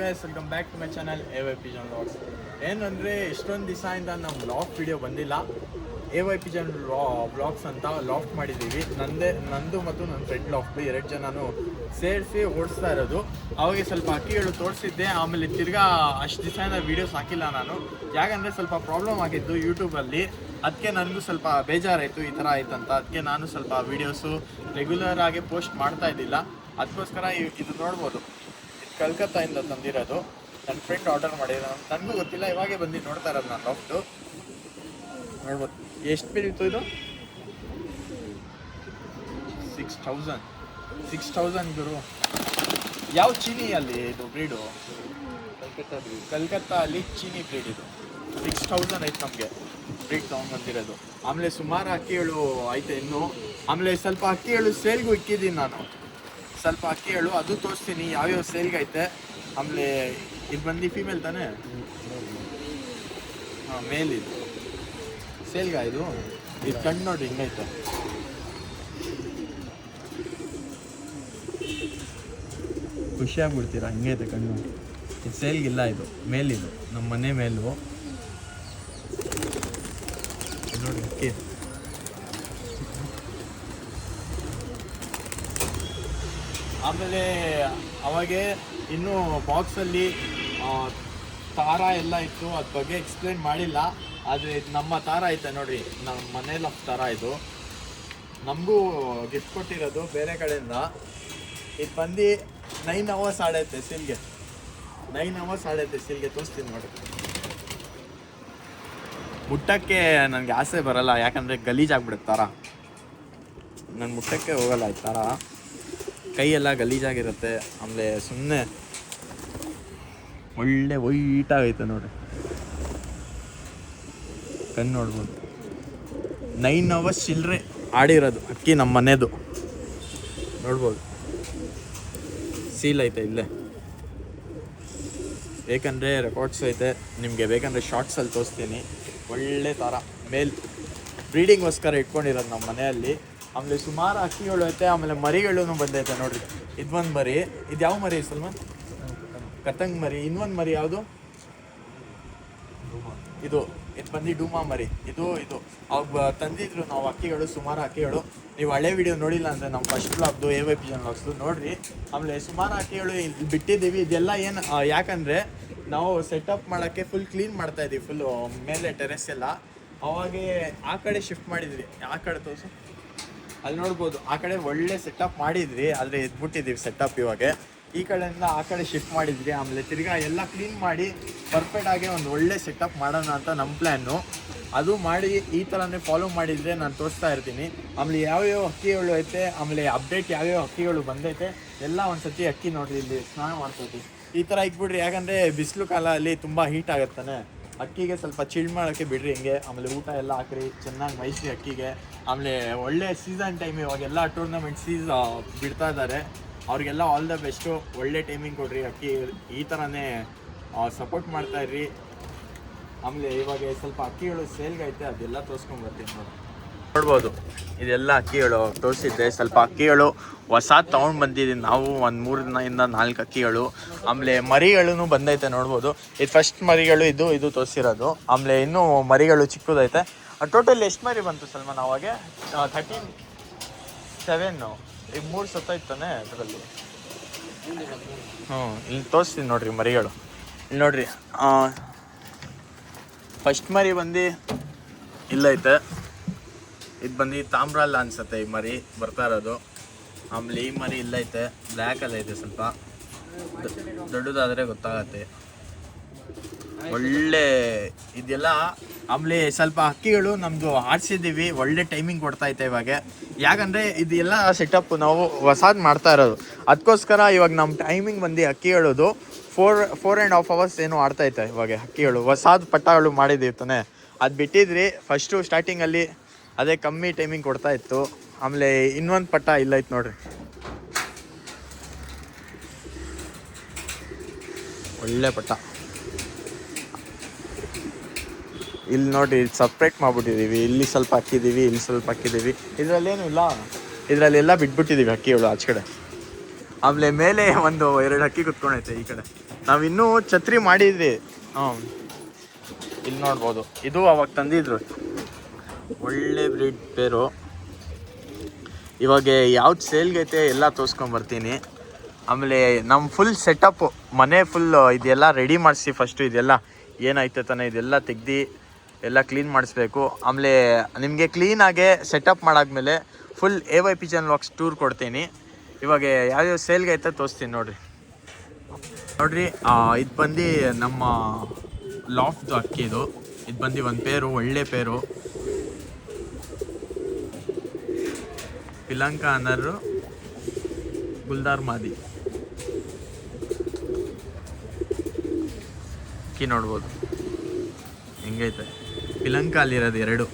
Guys welcome back to my channel AY Pigeon Vlogs. ಏನಂದರೆ ಇಷ್ಟೊಂದು ದಿವಸದಿಂದ ನಮ್ಮ ಲಾಫ್ಟ್ ವಿಡಿಯೋ ಬಂದಿಲ್ಲ. AY Pigeon Vlogs ಅಂತ ಲಾಫ್ಟ್ ಮಾಡಿದ್ದೀವಿ. ನಂದು ಮತ್ತು ನನ್ನ ಫ್ರೆಂಡ್ ಲಾಫ್ಟ್ 2 ಜನನು ಸೇರಿಸಿ ಓಡಿಸ್ತಾ ಇರೋದು. ಅವಾಗ ಸ್ವಲ್ಪ ಹಕ್ಕಿಗಳು ತೋರಿಸಿದ್ದೆ, ಆಮೇಲೆ ತಿರ್ಗಾ ಅಷ್ಟು ದಿವಸದಿಂದ ವೀಡಿಯೋಸ್ ಹಾಕಿಲ್ಲ ನಾನು. ಯಾಕಂದರೆ ಸ್ವಲ್ಪ ಪ್ರಾಬ್ಲಮ್ ಆಗಿದ್ದು ಯೂಟ್ಯೂಬಲ್ಲಿ. ಅದಕ್ಕೆ ನನಗೂ ಸ್ವಲ್ಪ ಬೇಜಾರಾಯಿತು ಈ ಥರ ಆಯ್ತಂತ. ಅದಕ್ಕೆ ನಾನು ಸ್ವಲ್ಪ ವೀಡಿಯೋಸು ರೆಗ್ಯುಲರ್ ಆಗಿ ಪೋಸ್ಟ್ ಮಾಡ್ತಾ ಇದ್ದಿಲ್ಲ. ಅದಕ್ಕೋಸ್ಕರ ಇದು ನೋಡ್ಬೋದು, ಕಲ್ಕತ್ತಾಯಿಂದ ತಂದಿರೋದು. ನನ್ನ ಫ್ರೆಂಡ್ ಆರ್ಡರ್ ಮಾಡಿರೋ, ನನಗೂ ಗೊತ್ತಿಲ್ಲ, ಇವಾಗೇ ಬಂದು ನೋಡ್ತಾ ಇರೋದು ನಾನು ಲಾಫ್ಟು. ನೋಡ್ಬೋದು ಎಷ್ಟು ಬೀಳಿತ್ತು ಇದು. 6,000 ಗುರು. ಯಾವ ಚೀನಿ ಅಲ್ಲಿ ಇದು ಬ್ರೀಡು? ಕಲ್ಕತ್ತಾ ಅಲ್ಲಿ ಚೀನಿ ಬ್ರೀಡ್ ಇದು. 6,000 ಐತೆ ನಮಗೆ ಬ್ರೀಡ್ ತೊಗೊಂಡ್ಬಂದಿರೋದು. ಆಮೇಲೆ ಸುಮಾರು ಹಕ್ಕಿಗಳು ಐತೆ ಇನ್ನು. ಆಮೇಲೆ ಸ್ವಲ್ಪ ಹಕ್ಕಿಗಳು ಸೇಲ್ಗೂ ಇಕ್ಕಿದ್ದೀನಿ ನಾನು. ಸ್ವಲ್ಪ ಹಕ್ಕಿಗಳು ಅದು ತೋರಿಸ್ತೀನಿ ಯಾವ್ಯಾವ ಸೇಲ್ಗೈತೆ. ಆಮೇಲೆ ಇದು ಬಂದು ಫೀಮೇಲ್ ತಾನೇ? ಹಾಂ, ಮೇಲ್ ಇದು ಸೇಲ್ಗ. ಇದು ಕಣ್ಣು ನೋಡಿ ಹಿಂಗೈತೆ. ಖುಷಿಯಾಗ್ಬಿಡ್ತೀರಾ, ಹಿಂಗೈತೆ ಕಣ್ಣು. ಇದು ಸೇಲ್ಗಿಲ್ಲ, ಇದು ಮೇಲಿದು, ನಮ್ಮ ಮನೆ ಮೇಲು ನೋಡಿ ಹಕ್ಕಿ. ಆಮೇಲೆ ಅವಾಗೆ ಇನ್ನೂ ಬಾಕ್ಸಲ್ಲಿ ತಾರ ಎಲ್ಲ ಇತ್ತು, ಅದ್ರ ಬಗ್ಗೆ ಎಕ್ಸ್ಪ್ಲೇನ್ ಮಾಡಿಲ್ಲ. ಆದರೆ ನಮ್ಮ ತಾರ ಐತೆ ನೋಡಿರಿ, ನಮ್ಮ ಮನೇಲಿ ತಾರ ಇದು ನಮಗೂ ಗಿಫ್ಟ್ ಕೊಟ್ಟಿರೋದು ಬೇರೆ ಕಡೆಯಿಂದ. ಇದು ಬಂದು 9 hours ಆಡೈತೆ ಸಿಲ್ಗೆ. 9 hours ಆಡೈತೆ ಸಿಲ್ಗೆ. ತೋರಿಸ್ತೀನಿ ನೋಡಿ. ಮುಟ್ಟಕ್ಕೆ ನನಗೆ ಆಸೆ ಬರಲ್ಲ, ಯಾಕಂದರೆ ಗಲೀಜಾಗ್ಬಿಡುತ್ತೆ ತಾರ. ನಾನು ಮುಟ್ಟಕ್ಕೆ ಹೋಗಲ್ಲ ಈ ಥರ, ಕೈಯೆಲ್ಲ ಗಲೀಜಾಗಿರುತ್ತೆ. ಆಮೇಲೆ ಸುಮ್ಮನೆ ಒಳ್ಳೆ ವೈಟಾಗೈತೆ ನೋಡಿ, ಕಣ್ಣು ನೋಡ್ಬೋದು. 9 hours ಚಿಲ್ಲರೆ ಆಡಿರೋದು ಅಕ್ಕಿ ನಮ್ಮ ಮನೆದು. ನೋಡ್ಬೋದು, ಸೀಲ್ ಐತೆ ಇಲ್ಲೇ. ಬೇಕಂದರೆ ರೆಕಾರ್ಡ್ಸ್ ಐತೆ, ನಿಮಗೆ ಬೇಕಂದರೆ ಶಾರ್ಟ್ಸಲ್ಲಿ ತೋರಿಸ್ತೀನಿ. ಒಳ್ಳೆ ಥರ ಮೇಲ್ ಬ್ರೀಡಿಂಗ್ಗೋಸ್ಕರ ಇಟ್ಕೊಂಡಿರೋದು ನಮ್ಮ ಮನೆಯಲ್ಲಿ. ಆಮೇಲೆ ಸುಮಾರು ಹಕ್ಕಿಗಳು ಐತೆ. ಆಮೇಲೆ ಮರಿಗಳೂ ಬಂದೈತೆ ನೋಡ್ರಿ. ಇದೊಂದು ಮರಿ, ಇದು ಯಾವ ಮರಿ ಸಲ್ಮಾನ್? ಕತಂಗ್ ಮರಿ. ಇನ್ನೊಂದು ಮರಿ ಯಾವುದು? ಇದು ಬಂದು ಡೂಮಾ ಮರಿ. ಇದು ಅವಾಗ ತಂದಿದ್ರು ನಾವು ಹಕ್ಕಿಗಳು, ಸುಮಾರು ಹಕ್ಕಿಗಳು. ನೀವು ಹಳೆ ವಿಡಿಯೋ ನೋಡಿಲ್ಲ ಅಂದರೆ ನಮ್ಮ ಫಸ್ಟ್ ಬ್ಲಾಗ್ದು AY Pigeon Vlogs ನೋಡಿರಿ. ಆಮೇಲೆ ಸುಮಾರು ಹಕ್ಕಿಗಳು ಇಲ್ಲಿ ಬಿಟ್ಟಿದ್ದೀವಿ. ಇದೆಲ್ಲ ಏನು ಯಾಕಂದರೆ ನಾವು ಸೆಟಪ್ ಮಾಡೋಕ್ಕೆ ಫುಲ್ ಕ್ಲೀನ್ ಮಾಡ್ತಾಯಿದ್ದೀವಿ, ಫುಲ್ಲು ಮೇಲೆ ಟೆರೆಸ್ ಎಲ್ಲ. ಅವಾಗೆ ಆ ಕಡೆ ಶಿಫ್ಟ್ ಮಾಡಿದ್ವಿ. ಆ ಕಡೆ ತೋರಿಸು, ಅಲ್ಲಿ ನೋಡ್ಬೋದು. ಆ ಕಡೆ ಒಳ್ಳೆ ಸೆಟಪ್ ಮಾಡಿದ್ವಿ, ಆದರೆ ಎದ್ಬಿಟ್ಟಿದ್ದೀವಿ ಸೆಟಪ್ ಇವಾಗ. ಈ ಕಡೆಯಿಂದ ಆ ಕಡೆ ಶಿಫ್ಟ್ ಮಾಡಿದ್ವಿ. ಆಮೇಲೆ ತಿರ್ಗಾ ಎಲ್ಲ ಕ್ಲೀನ್ ಮಾಡಿ ಪರ್ಫೆಕ್ಟಾಗಿ ಒಂದು ಒಳ್ಳೆ ಸೆಟಪ್ ಮಾಡೋಣ ಅಂತ ನಮ್ಮ ಪ್ಲ್ಯಾನು. ಅದು ಮಾಡಿ ಈ ಥರನೇ ಫಾಲೋ ಮಾಡಿದರೆ ನಾನು ತೋರಿಸ್ತಾ ಇರ್ತೀನಿ. ಆಮೇಲೆ ಯಾವ್ಯಾವ ಹಕ್ಕಿಗಳು ಐತೆ, ಆಮೇಲೆ ಅಪ್ಡೇಟ್ ಯಾವ್ಯಾವ ಹಕ್ಕಿಗಳು ಬಂದೈತೆ ಎಲ್ಲ ಒಂದು ಸತಿ ಅಕ್ಕಿ ನೋಡಿರಿ. ಇಲ್ಲಿ ಸ್ನಾನ ಮಾಡ್ತೈತಿ ಈ ಥರ ಇಕ್ಬಿಡ್ರಿ, ಯಾಕಂದರೆ ಬಿಸಿಲು ಕಾಲ ಅಲ್ಲಿ ತುಂಬ ಹೀಟ್ ಆಗುತ್ತಾನೆ. ಅಕ್ಕಿಗೆ ಸ್ವಲ್ಪ ಚಿಲ್ ಮಾಡೋಕ್ಕೆ ಬಿಡ್ರಿ ಹಿಂಗೆ. ಆಮೇಲೆ ಊಟ ಎಲ್ಲ ಹಾಕ್ರಿ, ಚೆನ್ನಾಗಿ ಮೈಸಿ ಅಕ್ಕಿಗೆ. ಆಮೇಲೆ ಒಳ್ಳೆ ಸೀಸನ್ ಟೈಮ್, ಇವಾಗೆಲ್ಲ ಟೂರ್ನಮೆಂಟ್ ಬಿಡ್ತಾ ಇದ್ದಾರೆ. ಅವ್ರಿಗೆಲ್ಲ ಆಲ್ ದ ಬೆಸ್ಟು. ಒಳ್ಳೆ ಟೈಮಿಂಗ್ ಕೊಡ್ರಿ. ಅಕ್ಕಿ ಈ ಥರನೇ ಸಪೋರ್ಟ್ ಮಾಡ್ತಾಯಿರ್ರಿ. ಆಮೇಲೆ ಇವಾಗ ಸ್ವಲ್ಪ ಅಕ್ಕಿಗಳು ಸೇಲ್ಗೈತೆ, ಅದೆಲ್ಲ ತೋರಿಸ್ಕೊಂಡ್ಬರ್ತೀನಿ ನೋಡ್ಬೋದು. ಇದೆಲ್ಲ ಅಕ್ಕಿಗಳು ತೋರಿಸಿದ್ದೆ. ಸ್ವಲ್ಪ ಅಕ್ಕಿಗಳು ಹೊಸ ತೊಗೊಂಡು ಬಂದಿದ್ದೀನಿ ನಾವು, ಒಂದು 3 ರಿಂದ 4 ಅಕ್ಕಿಗಳು. ಆಮೇಲೆ ಮರಿಗಳೂ ಬಂದೈತೆ ನೋಡ್ಬೋದು. ಇದು ಫಸ್ಟ್ ಮರಿಗಳು, ಇದು ತೋರಿಸಿರೋದು. ಆಮೇಲೆ ಇನ್ನೂ ಮರಿಗಳು ಚಿಕ್ಕದೈತೆ. ಟೋಟಲ್ ಎಷ್ಟು ಮರಿ ಬಂತು ಸಲ್ಮಾನ್ ಅವಾಗೆ? 13, 7. ಈಗ 3 ಸತ್ತೈತಾನೆ ಅದರಲ್ಲಿ. ಇಲ್ಲಿ ತೋರಿಸ್ತೀನಿ ನೋಡ್ರಿ ಮರಿಗಳು. ಇಲ್ಲಿ ನೋಡ್ರಿ, ಫಸ್ಟ್ ಮರಿ ಬಂದು ಇಲ್ಲೈತೆ. ಇದು ಬಂದು ತಾಮ್ರಲ್ಲ ಅನ್ಸುತ್ತೆ ಈ ಮರಿ ಬರ್ತಾ ಇರೋದು. ಆಮೇಲೆ ಈ ಮರಿ ಇಲ್ಲೈತೆ, ಬ್ಲ್ಯಾಕಲ್ಲಿ ಐತೆ. ಸ್ವಲ್ಪ ದೊಡ್ಡದಾದರೆ ಗೊತ್ತಾಗತ್ತೆ. ಒಳ್ಳೆ ಇದೆಲ್ಲ. ಆಮೇಲೆ ಸ್ವಲ್ಪ ಹಕ್ಕಿಗಳು ನಮ್ಮದು ಆರಿಸಿದ್ದೀವಿ, ಒಳ್ಳೆ ಟೈಮಿಂಗ್ ಕೊಡ್ತಾಯಿತ್ತೆ ಇವಾಗ. ಯಾಕಂದರೆ ಇದೆಲ್ಲ ಸೆಟಪ್ ನಾವು ಹೊಸಾದು ಮಾಡ್ತಾ ಇರೋದು. ಅದಕ್ಕೋಸ್ಕರ ಇವಾಗ ನಮ್ಮ ಟೈಮಿಂಗ್ ಬಂದು ಹಕ್ಕಿ ಹೇಳೋದು 4.5 hours ಏನೋ ಆಡ್ತಾಯಿತ್ತೆ ಇವಾಗ. ಹಕ್ಕಿಗಳು ಹೊಸಾದು ಪಟ್ಟಗಳು ಮಾಡಿದ್ದೀವಿ ತಾನೆ, ಅದು ಬಿಟ್ಟಿದ್ರಿ. ಫಸ್ಟು ಸ್ಟಾರ್ಟಿಂಗಲ್ಲಿ ಅದೇ ಕಮ್ಮಿ ಟೈಮಿಂಗ್ ಕೊಡ್ತಾಯಿತ್ತು. ಆಮೇಲೆ ಇನ್ನೊಂದು ಪಟ್ಟ ಇಲ್ಲೈತೆ ನೋಡ್ರಿ, ಒಳ್ಳೆ ಪಟ್ಟ. ಇಲ್ಲಿ ನೋಡಿ, ಸಪ್ರೇಟ್ ಮಾಡಿಬಿಟ್ಟಿದ್ದೀವಿ. ಇಲ್ಲಿ ಸ್ವಲ್ಪ ಹಾಕಿದ್ದೀವಿ, ಇಲ್ಲಿ ಸ್ವಲ್ಪ ಹಾಕಿದ್ದೀವಿ. ಇದರಲ್ಲೇನು ಇಲ್ಲ, ಇದರಲ್ಲೆಲ್ಲ ಬಿಟ್ಬಿಟ್ಟಿದ್ದೀವಿ ಹಕ್ಕಿಗಳು ಆಚೆ ಕಡೆ. ಆಮೇಲೆ ಮೇಲೆ ಒಂದು 2 ಹಕ್ಕಿ ಕುತ್ಕೊಂಡೈತೆ ಈ ಕಡೆ. ನಾವಿನ್ನೂ ಛತ್ರಿ ಮಾಡಿದ್ವಿ. ಇಲ್ಲಿ ನೋಡ್ಬೋದು, ಇದು ಅವಾಗ ತಂದಿದ್ರು. ಒಳ್ಳೆ ಬ್ರೀಡ್ ಪೇರು. ಇವಾಗ ಯಾವ್ದು ಸೇಲ್ಗೈತೆ ಎಲ್ಲ ತೋರಿಸ್ಕೊಂಬರ್ತೀನಿ. ಆಮೇಲೆ ನಮ್ಮ ಫುಲ್ ಸೆಟಪ್ಪು ಮನೆ ಫುಲ್ ಇದೆಲ್ಲ ರೆಡಿ ಮಾಡಿಸಿ ಫಸ್ಟು ಇದೆಲ್ಲ ಏನಾಯ್ತು ತಾನೆ ಇದೆಲ್ಲ ತೆಗ್ದು ಎಲ್ಲ ಕ್ಲೀನ್ ಮಾಡಿಸ್ಬೇಕು. ಆಮೇಲೆ ನಿಮಗೆ ಕ್ಲೀನಾಗೆ ಸೆಟಪ್ ಮಾಡಾದ್ಮೇಲೆ full AY Pigeon vlogs tour ಕೊಡ್ತೀನಿ. ಇವಾಗ ಯಾವ್ಯಾವ ಸೇಲ್ಗೆ ಐತೆ ತೋರಿಸ್ತೀನಿ ನೋಡ್ರಿ. ಇದು ಬಂದು ನಮ್ಮ ಲಾಫ್ಟ್ದು ಅಕ್ಕಿದು. ಇದು ಬಂದು ಒಂದು ಪೇರು, ಒಳ್ಳೆ ಪೇರು. ಪಿಲಂಕ ಅನ್ನರು, ಗುಲ್ದಾರ್ ಮಾದಿ ಅಕ್ಕಿ ನೋಡ್ಬೋದು ಹೆಂಗೈತೆ. ಪಿಲಂಕ ಅಲ್ಲಿರೋದು 2.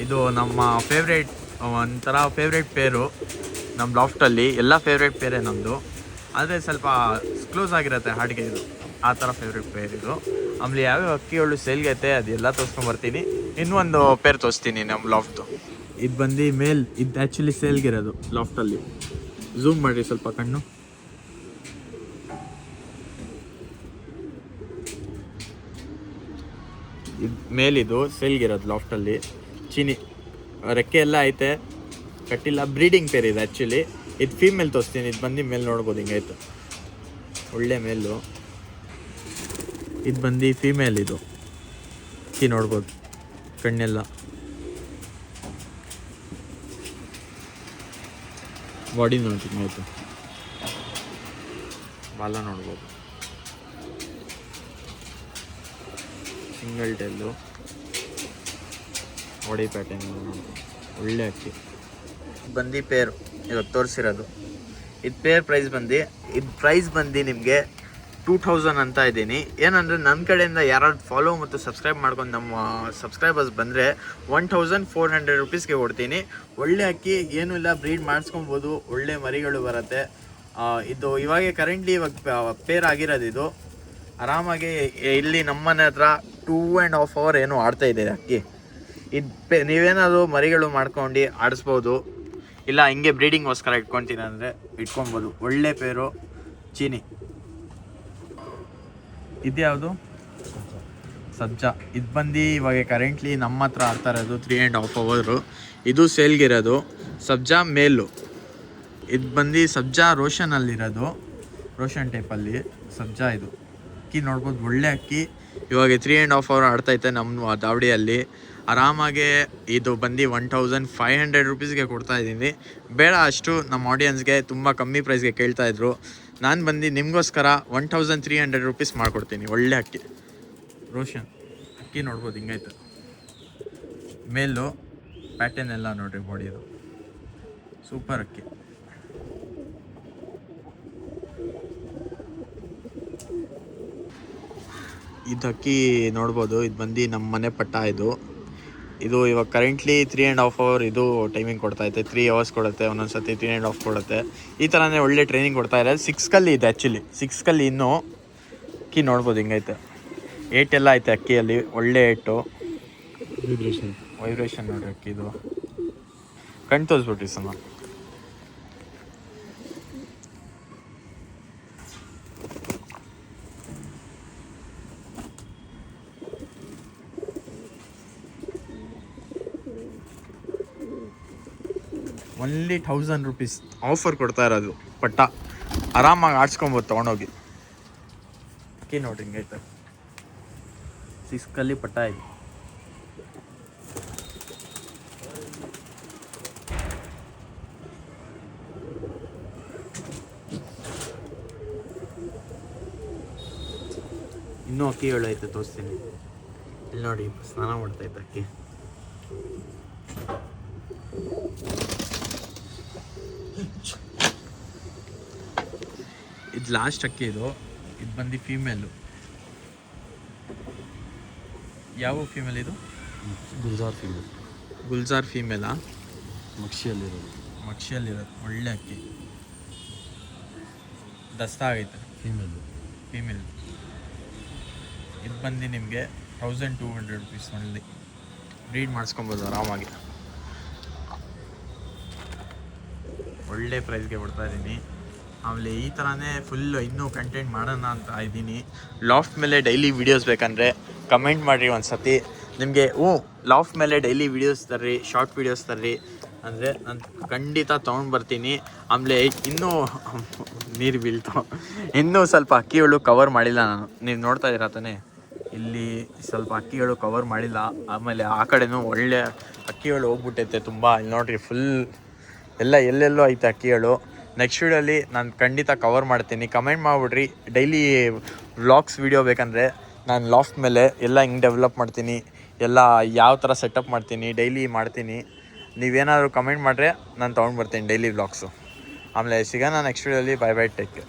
ಇದು ನಮ್ಮ ಫೇವ್ರೇಟ್, ಒಂಥರ ಫೇವ್ರೇಟ್ ಪೇರು ನಮ್ಮ ಲಾಫ್ಟಲ್ಲಿ. ಎಲ್ಲ ಫೇವ್ರೇಟ್ ಪೇರೇ ನಮ್ಮದು, ಆದರೆ ಸ್ವಲ್ಪ ಕ್ಲೋಸ್ ಆಗಿರುತ್ತೆ ಹಾಡಿಗೆ. ಇದು ಆ ಥರ ಫೇವ್ರೇಟ್ ಪೇರ್ ಇದು. ಆಮೇಲೆ ಯಾವ್ಯಾವ ಅಕ್ಕಿಗಳು ಸೇಲ್ಗೈತೆ ಅದೆಲ್ಲ ತೋರಿಸ್ಕೊಂಬರ್ತೀನಿ. ಇನ್ನೊಂದು ಪೇರ್ ತೋರಿಸ್ತೀನಿ ನಮ್ಮ ಲಾಫ್ಟು. ಇದು ಬಂದು ಮೇಲ್, ಇದು ಆ್ಯಕ್ಚುಲಿ ಸೇಲ್ಗಿರೋದು ಲಾಫ್ಟಲ್ಲಿ. ಝೂಮ್ ಮಾಡಿರಿ ಸ್ವಲ್ಪ ಕಣ್ಣು. ಇದು ಮೇಲಿದು ಸೇಲ್ಗಿರೋದು ಲಾಫ್ಟಲ್ಲಿ. ಚೀನಿ ರೆಕ್ಕೆ ಎಲ್ಲ ಐತೆ, ಕಟ್ಟಿಲ್ಲ. ಬ್ರೀಡಿಂಗ್ ಪೇರ್ ಇದೆ ಆ್ಯಕ್ಚುಲಿ. ಇದು ಫೀಮೇಲ್ ತೋರಿಸ್ತೀನಿ. ಇದು ಬಂದು ಮೇಲ್ ನೋಡ್ಬೋದು ಹಿಂಗಾಯ್ತು, ಒಳ್ಳೆ ಮೇಲು. ಇದು ಬಂದು ಫೀಮೇಲ್. ಇದು ಅಕ್ಕಿ ನೋಡ್ಬೋದು, ಕಣ್ಣೆಲ್ಲ ಬಾಡಿ ನೋಡಿ ಹಿಂಗಾಯ್ತು, ಬಾಲ ನೋಡ್ಬೋದು, ಸಿಂಗಲ್ ಟೆಲ್ಲು, ಬಾಡಿ ಪ್ಯಾಟರ್ನ್ ಒಳ್ಳೆ ಅಕ್ಕಿ. ಬಂದು ಪೇರು ಇವಾಗ ತೋರಿಸಿರೋದು. ಇದು ಪೇರ್ ಪ್ರೈಸ್ ಬಂದು ನಿಮಗೆ 2000 ಅಂತ ಇದ್ದೀನಿ. ಏನಂದರೆ ನನ್ನ ಕಡೆಯಿಂದ ಯಾರಾದ್ರು ಫಾಲೋ ಮತ್ತು ಸಬ್ಸ್ಕ್ರೈಬ್ ಮಾಡ್ಕೊಂಡು ನಮ್ಮ ಸಬ್ಸ್ಕ್ರೈಬರ್ಸ್ ಬಂದರೆ 1400 ರುಪೀಸ್ಗೆ ಕೊಡ್ತೀನಿ. ಒಳ್ಳೆ ಅಕ್ಕಿ, ಏನೂ ಇಲ್ಲ, ಬ್ರೀಡ್ ಮಾಡಿಸ್ಕೊಬೋದು, ಒಳ್ಳೆ ಮರಿಗಳು ಬರುತ್ತೆ. ಇದು ಇವಾಗ ಕರೆಂಟ್ಲಿ ಇವಾಗ ಪೇರ್ ಆಗಿರೋದು. ಇದು ಆರಾಮಾಗಿ ಇಲ್ಲಿ ನಮ್ಮನೆ ಹತ್ರ 2.5 hour ಏನೋ ಆಡ್ತಾಯಿದೆ ಅಕ್ಕಿ. ಇದು ನೀವೇನಾದರೂ ಮರಿಗಳು ಮಾಡ್ಕೊಂಡು ಆಡಿಸ್ಬೋದು, ಇಲ್ಲ ಹಿಂಗೆ ಬ್ರೀಡಿಂಗ್ಗೋಸ್ಕರ ಇಟ್ಕೊತೀನಿ ಅಂದರೆ ಇಟ್ಕೊಬೋದು. ಒಳ್ಳೆ ಪೇರು, ಚೀನಿ. ಇದ್ಯಾವುದು? ಸಬ್ಜಾ. ಇದು ಬಂದು ಇವಾಗ ಕರೆಂಟ್ಲಿ ನಮ್ಮ ಹತ್ರ ಆಡ್ತಾ ಇರೋದು 3.5 hour. ಇದು ಸೇಲ್ಗಿರೋದು ಸಬ್ಜಾ ಮೇಲು. ಇದು ಬಂದು ಸಬ್ಜಾ ರೋಷನಲ್ಲಿರೋದು, ರೋಷನ್ ಟೈಪಲ್ಲಿ ಸಬ್ಜಾ. ಇದು ಅಕ್ಕಿ ನೋಡ್ಬೋದು, ಒಳ್ಳೆ ಅಕ್ಕಿ. ಇವಾಗ 3.5 hour ಆಡ್ತೈತೆ ನಮ್ಮ ದಾವಡಿಯಲ್ಲಿ ಆರಾಮಾಗೆ. ಇದು ಬಂದು 1500 ರುಪೀಸ್ಗೆ ಕೊಡ್ತಾಯಿದ್ದೀನಿ. ಬೇಡ ಅಷ್ಟು ನಮ್ಮ ಆಡಿಯನ್ಸ್ಗೆ ತುಂಬ ಕಮ್ಮಿ ಪ್ರೈಸ್ಗೆ ಕೇಳ್ತಾಯಿದ್ರು. ನಾನು ಬಂದು ನಿಮಗೋಸ್ಕರ 1300 ರುಪೀಸ್ ಮಾಡಿಕೊಡ್ತೀನಿ. ಒಳ್ಳೆ ಅಕ್ಕಿ, ರೋಷನ್ ಅಕ್ಕಿ ನೋಡ್ಬೋದು ಹಿಂಗಾಯ್ತು. ಮೇಲು ಪ್ಯಾಟರ್ನ್ ಎಲ್ಲ ನೋಡಿರಿ, ಬಾಡಿದು ಸೂಪರ್ ಅಕ್ಕಿ. ಇದು ಅಕ್ಕಿ ನೋಡ್ಬೋದು. ಇದು ಬಂದು ನಮ್ಮ ಮನೆ ಪಟ್ಟ. ಇದು ಇವಾಗ ಕರೆಂಟ್ಲಿ 3.5 hour ಇದು ಟೈಮಿಂಗ್ ಕೊಡ್ತಾಯಿದೆ. 3 hours ಕೊಡುತ್ತೆ, ಒಂದೊಂದು ಸತಿ 3.5 ಕೊಡುತ್ತೆ. ಈ ಥರನೇ ಒಳ್ಳೆ ಟ್ರೈನಿಂಗ್ ಕೊಡ್ತಾ ಇರೋದು. 6 ಕಲ್ಲಿ ಇದೆ ಆ್ಯಕ್ಚುಲಿ. 6 ಕಲ್ಲಿ ಇನ್ನೂ ಅಕ್ಕಿ ನೋಡ್ಬೋದು ಹಿಂಗೈತೆ. 8 ಎಲ್ಲ ಐತೆ ಅಕ್ಕಿಯಲ್ಲಿ, ಒಳ್ಳೆ 8. ವೈಬ್ರೇಷನ್ ನೋಡಿರಿ ಅಕ್ಕಿದು. ಕಣ್ ತೋರಿಸ್ಬಿಟ್ರಿ ಸಮ. ಓನ್ಲಿ 1000 ರುಪೀಸ್ ಆಫರ್ ಕೊಡ್ತಾ ಇರೋದು ಪಟ್ಟ. ಆರಾಮಾಗಿ ಆಡ್ಸ್ಕೊಬೋದು ತೊಗೊಂಡೋಗಿ. ಅಕ್ಕಿ ನೋಡ್ರಿ ಹಿಂಗೈತೆ, 6 ಕಲ್ಲಿ ಪಟ್ಟ ಇದೆ. ಇನ್ನೂ ಅಕ್ಕಿಗಳು ಐತೆ ತೋರಿಸ್ತೀನಿ. ಇಲ್ಲಿ ನೋಡಿ, ಸ್ನಾನ ಮಾಡ್ತೈತೆ ಅಕ್ಕಿ. ಇದು ಲಾಸ್ಟ್ ಅಕ್ಕಿ. ಇದು ಬಂದು ಫೀಮೇಲು. ಯಾವ ಫೀಮೇಲ್ ಇದು? ಗುಲ್ಜಾರ್ ಫೀಮೇಲಾ? ಮಕ್ಷಿಯಲ್ಲಿರೋದು ಒಳ್ಳೆ ಅಕ್ಕಿ. ದಸ್ತಾ ಆಗೈತೆ. ಫೀಮೇಲ್ ಇದು ಬಂದು ನಿಮಗೆ 1200 ರುಪೀಸ್ ಒಳ್ಳೆ. ಬ್ರೀಡ್ ಮಾಡಿಸ್ಕೊಬೋದು ಆರಾಮಾಗಿ. ಒಳ್ಳೆ ಪ್ರೈಸ್ಗೆ ಕೊಡ್ತಾ ಇದ್ದೀನಿ. ಆಮೇಲೆ ಈ ಥರನೇ ಫುಲ್ ಇನ್ನೂ ಕಂಟೆಂಟ್ ಮಾಡೋಣ ಅಂತ ಇದ್ದೀನಿ. ಲಾಫ್ಟ್ ಮೇಲೆ ಡೈಲಿ ವೀಡಿಯೋಸ್ ಬೇಕಂದರೆ ಕಮೆಂಟ್ ಮಾಡಿರಿ ಒಂದು ಸತಿ. ನಿಮಗೆ ಲಾಫ್ಟ್ ಮೇಲೆ ಡೈಲಿ ವೀಡಿಯೋಸ್ ತರ್ರಿ, ಶಾರ್ಟ್ ವೀಡಿಯೋಸ್ ತರ್ರಿ ಅಂದರೆ ನಾನು ಖಂಡಿತ ತೊಗೊಂಡು ಬರ್ತೀನಿ. ಆಮೇಲೆ ಇನ್ನೂ ನೀರು ಬೀಳ್ತಾವೆ, ಇನ್ನೂ ಸ್ವಲ್ಪ ಅಕ್ಕಿಗಳು ಕವರ್ ಮಾಡಿಲ್ಲ ನಾನು. ನೀವು ನೋಡ್ತಾ ಇದ್ದೀರಾ ತಾನೇ, ಇಲ್ಲಿ ಸ್ವಲ್ಪ ಅಕ್ಕಿಗಳು ಕವರ್ ಮಾಡಿಲ್ಲ. ಆಮೇಲೆ ಆ ಕಡೆನೂ ಒಳ್ಳೆ ಅಕ್ಕಿಗಳು ಹೋಗ್ಬಿಟ್ಟೈತೆ ತುಂಬ. ಇಲ್ಲಿ ನೋಡಿರಿ ಫುಲ್ ಎಲ್ಲ ಎಲ್ಲೆಲ್ಲೋ ಐತೆ ಅಕ್ಕಿಗಳು. ನೆಕ್ಸ್ಟ್ ವೀಡಿಯೋಲಿ ನಾನು ಖಂಡಿತ ಕವರ್ ಮಾಡ್ತೀನಿ. ಕಮೆಂಟ್ ಮಾಡಿಬಿಡ್ರಿ ಡೈಲಿ ವ್ಲಾಗ್ಸ್ ವೀಡಿಯೋ ಬೇಕಂದರೆ. ನಾನು ಲಾಫ್ಟ್ ಮೇಲೆ ಎಲ್ಲ ಹಿಂಗೆ ಡೆವಲಪ್ ಮಾಡ್ತೀನಿ, ಎಲ್ಲ ಯಾವ ಥರ ಸೆಟಪ್ ಮಾಡ್ತೀನಿ ಡೈಲಿ ಮಾಡ್ತೀನಿ. ನೀವೇನಾದರೂ ಕಮೆಂಟ್ ಮಾಡಿದ್ರೆ ನಾನು ತೊಗೊಂಡು ಬರ್ತೀನಿ ಡೈಲಿ ವ್ಲಾಗ್ಸು. ಆಮೇಲೆ ಸಿಗೋಣ ನೆಕ್ಸ್ಟ್ ವೀಡಿಯೋಲಿ. Bye bye, take care.